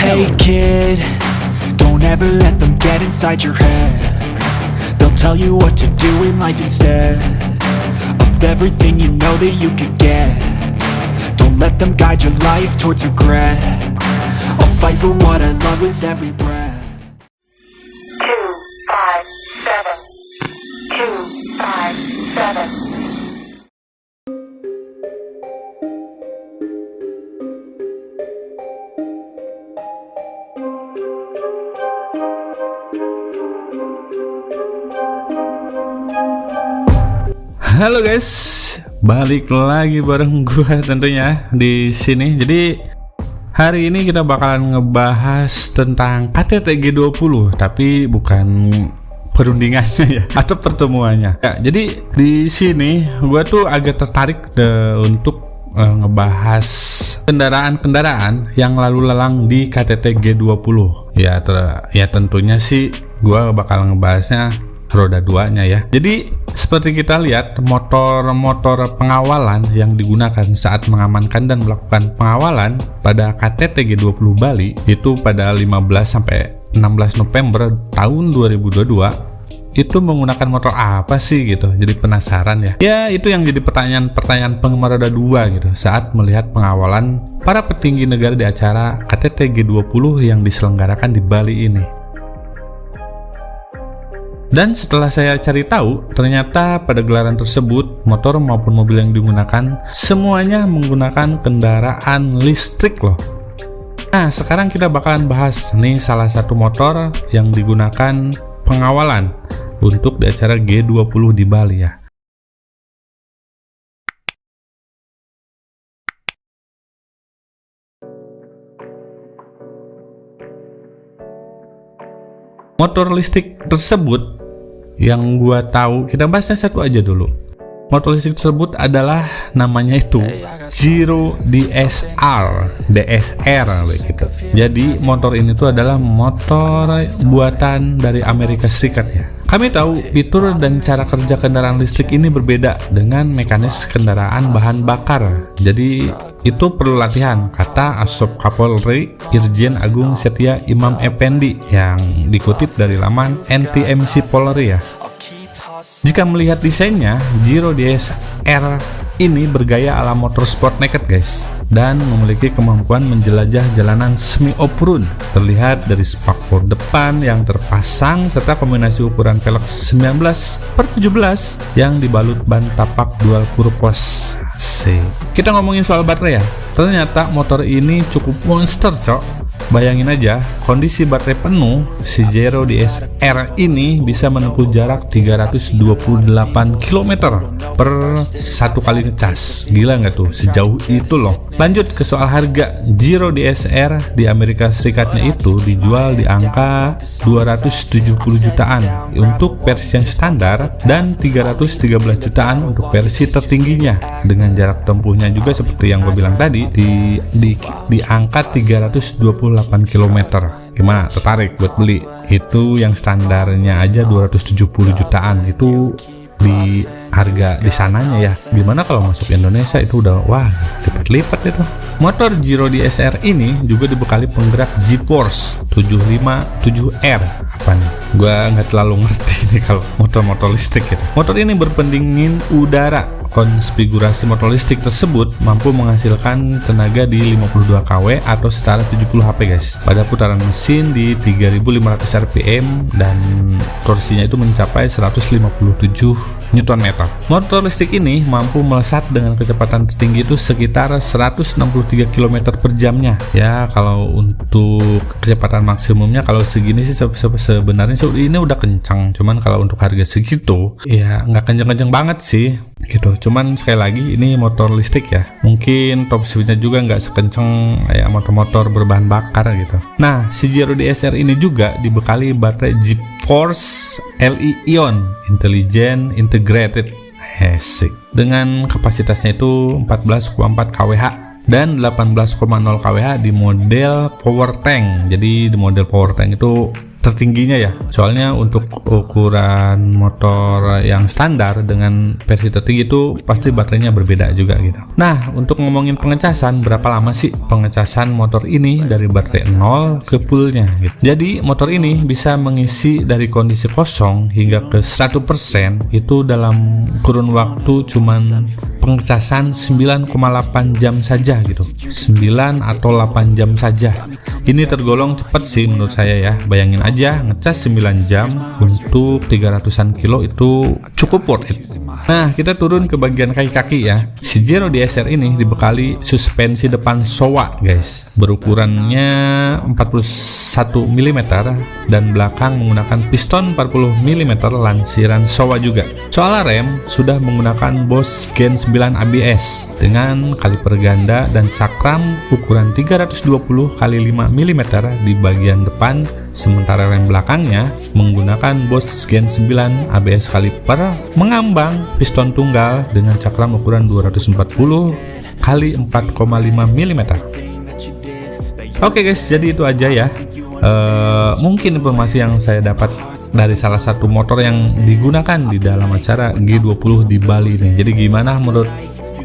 Hey kid, don't ever let them get inside your head. They'll tell you what to do in life instead of everything you know that you could get. Don't let them guide your life towards regret. I'll fight for what I love with every breath. 257 257. Halo guys, balik lagi bareng gua tentunya di sini. Jadi hari ini kita bakalan ngebahas tentang KTT G20, tapi bukan perundingannya ya, atau pertemuannya. Ya, jadi di sini gua tuh agak tertarik untuk ngebahas kendaraan-kendaraan yang lalu lalang di KTT G20. Ya, tentunya sih gua bakal ngebahasnya roda 2-nya ya. Jadi seperti kita lihat, motor-motor pengawalan yang digunakan saat mengamankan dan melakukan pengawalan pada KTT G20 Bali itu pada 15 sampai 16 November tahun 2022 itu menggunakan motor apa sih gitu. Jadi penasaran ya. Ya, itu yang jadi pertanyaan penggemar roda 2 gitu saat melihat pengawalan para petinggi negara di acara KTT G20 yang diselenggarakan di Bali ini. Dan setelah saya cari tahu, ternyata pada gelaran tersebut motor maupun mobil yang digunakan semuanya menggunakan kendaraan listrik loh. Nah, sekarang kita bakalan bahas nih salah satu motor yang digunakan pengawalan untuk di acara G20 di Bali ya. Motor listrik tersebut yang gua tahu, kita bahasnya satu aja dulu. Motor listrik tersebut adalah namanya itu Giro DSR begitu. Jadi motor ini tuh adalah motor buatan dari Amerika Serikat ya. Kami tahu fitur dan cara kerja kendaraan listrik ini berbeda dengan mekanis kendaraan bahan bakar. Jadi itu perlu latihan, kata Asop Kapolri Irjen Agung Setia Imam Effendi yang dikutip dari laman NTMC Polri ya. Jika melihat desainnya, Giro DSR ini bergaya ala motorsport naked guys, dan memiliki kemampuan menjelajah jalanan semi off-road. Terlihat dari spakbor depan yang terpasang serta kombinasi ukuran velg 19/17 yang dibalut ban tapak dual purpose. Kita ngomongin soal baterai ya. Ternyata motor ini cukup monster cok. Bayangin aja, kondisi baterai penuh, si Giro DSR ini bisa menempuh jarak 328 km per satu kali ngecas. Gila nggak tuh, sejauh itu loh. Lanjut ke soal harga. Giro DSR di Amerika Serikatnya itu dijual di angka 270 jutaan untuk versi yang standar dan 313 jutaan untuk versi tertingginya. Dengan jarak tempuhnya juga seperti yang gue bilang tadi di angka 328 km. Gimana, tertarik buat beli? Itu yang standarnya aja 270 jutaan. Itu di harga di sananya ya. Gimana kalau masuk Indonesia itu udah wah lipat-lipat itu. Motor Giro DSR ini juga dibekali penggerak G-Force 757R. Apa nih? Gua nggak terlalu ngerti nih kalau motor-motor listrik gitu. Motor ini berpendingin udara. Konfigurasi motor listrik tersebut mampu menghasilkan tenaga di 52 kW atau setara 70 HP guys pada putaran mesin di 3500 rpm dan torsinya itu mencapai 157 Nm. Motor listrik ini mampu melesat dengan kecepatan tertinggi itu sekitar 163 km per jamnya ya. Kalau untuk kecepatan maksimumnya kalau segini sih sebenarnya ini udah kencang, cuman kalau untuk harga segitu ya nggak kenceng-kenceng banget sih gitu. Cuman sekali lagi ini motor listrik ya, mungkin top speednya juga nggak sekenceng kayak motor-motor berbahan bakar gitu. Nah, si Giro DSR ini juga dibekali baterai G-Force Li Ion Intelligent Integrated dengan kapasitasnya itu 14,4 kWh dan 18,0 kWh di model power tank. Jadi di model power tank itu tertingginya ya. Soalnya untuk ukuran motor yang standar dengan versi tertinggi itu pasti baterainya berbeda juga gitu. Nah, untuk ngomongin pengecasan, berapa lama sih pengecasan motor ini dari baterai 0 ke fullnya gitu. Jadi motor ini bisa mengisi dari kondisi kosong hingga ke 100% itu dalam kurun waktu cuman pengecasan 9,8 jam saja gitu. 9 atau 8 jam saja. Ini tergolong cepat sih menurut saya ya. Bayangin aja ngecas 9 jam untuk 300-an kilo itu cukup worth it. Nah, kita turun ke bagian kaki-kaki ya. Si Giro DSR ini dibekali suspensi depan Showa guys. Berukurannya 41 mm dan belakang menggunakan piston 40 mm lansiran Showa juga. Soal rem sudah menggunakan Bosch Gen 9 ABS dengan kaliper ganda dan cakram ukuran 320 x 5 mm di bagian depan, sementara rem belakangnya menggunakan Bosch Gen 9 ABS kaliper mengambang piston tunggal dengan cakram ukuran 240 x 4,5 mm. Oke guys, jadi itu aja ya. Mungkin informasi yang saya dapat dari salah satu motor yang digunakan di dalam acara G20 di Bali nih. Jadi gimana menurut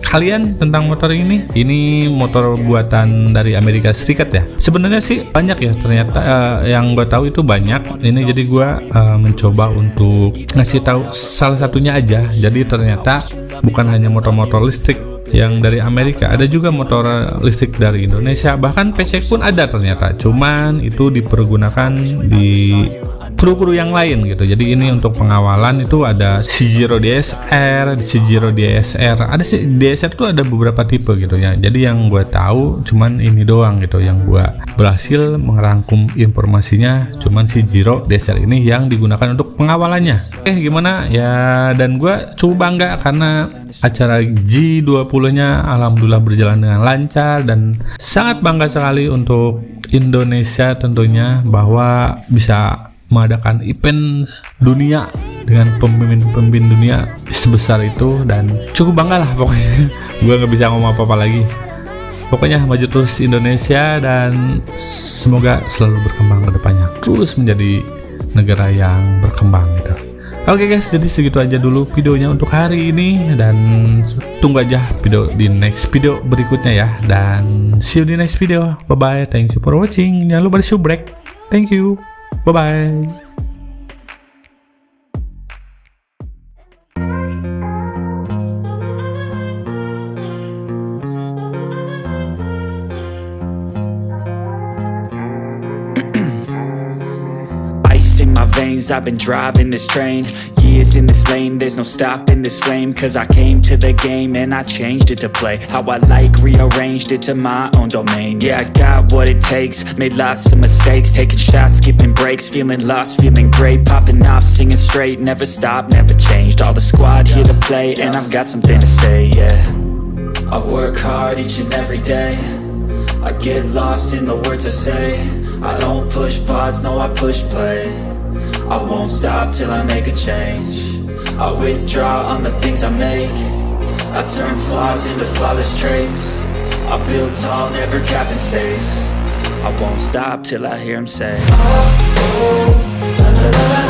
kalian tentang motor ini? Ini motor buatan dari Amerika Serikat ya. Sebenarnya sih banyak ya ternyata, yang gue tahu itu banyak. Ini jadi gue mencoba untuk ngasih tahu salah satunya aja. Jadi ternyata bukan hanya motor-motor listrik yang dari Amerika, ada juga motor listrik dari Indonesia, bahkan PC pun ada ternyata. Cuman itu dipergunakan di kru-kru yang lain gitu. Jadi ini untuk pengawalan itu ada si Giro DSR, si Giro DSR. Ada si DSR itu ada beberapa tipe gitu ya. Jadi yang gue tahu cuman ini doang gitu, yang gue berhasil mengerangkum informasinya cuman si Giro DSR ini yang digunakan untuk pengawalannya. Gimana ya, dan gue cukup bangga karena acara G20-nya alhamdulillah berjalan dengan lancar, dan sangat bangga sekali untuk Indonesia tentunya bahwa bisa mengadakan event dunia dengan pemimpin dunia sebesar itu, dan cukup bangga lah pokoknya. Gue nggak bisa ngomong apa-apa lagi. Pokoknya maju terus Indonesia, dan semoga selalu berkembang ke depannya, terus menjadi negara yang berkembang gitu. Oke guys, jadi segitu aja dulu videonya untuk hari ini, dan tunggu aja video di next video berikutnya ya, dan see you di next video. Bye bye, thank you for watching. Jangan lupa di subrek. Thank you, bye bye. In my veins, I've been driving this train, years in this lane, there's no stopping this flame. Cause I came to the game and I changed it to play how I like, rearranged it to my own domain. Yeah, I got what it takes, made lots of mistakes, taking shots, skipping breaks, feeling lost, feeling great, popping off, singing straight, never stopped, never changed. All the squad here to play, and I've got something to say, yeah. I work hard each and every day, I get lost in the words I say. I don't push pause, no I push play. I won't stop till I make a change. I withdraw on the things I make. I turn flaws into flawless traits. I build tall, never capped in space. I won't stop till I hear 'em say, oh, oh, la, la, la.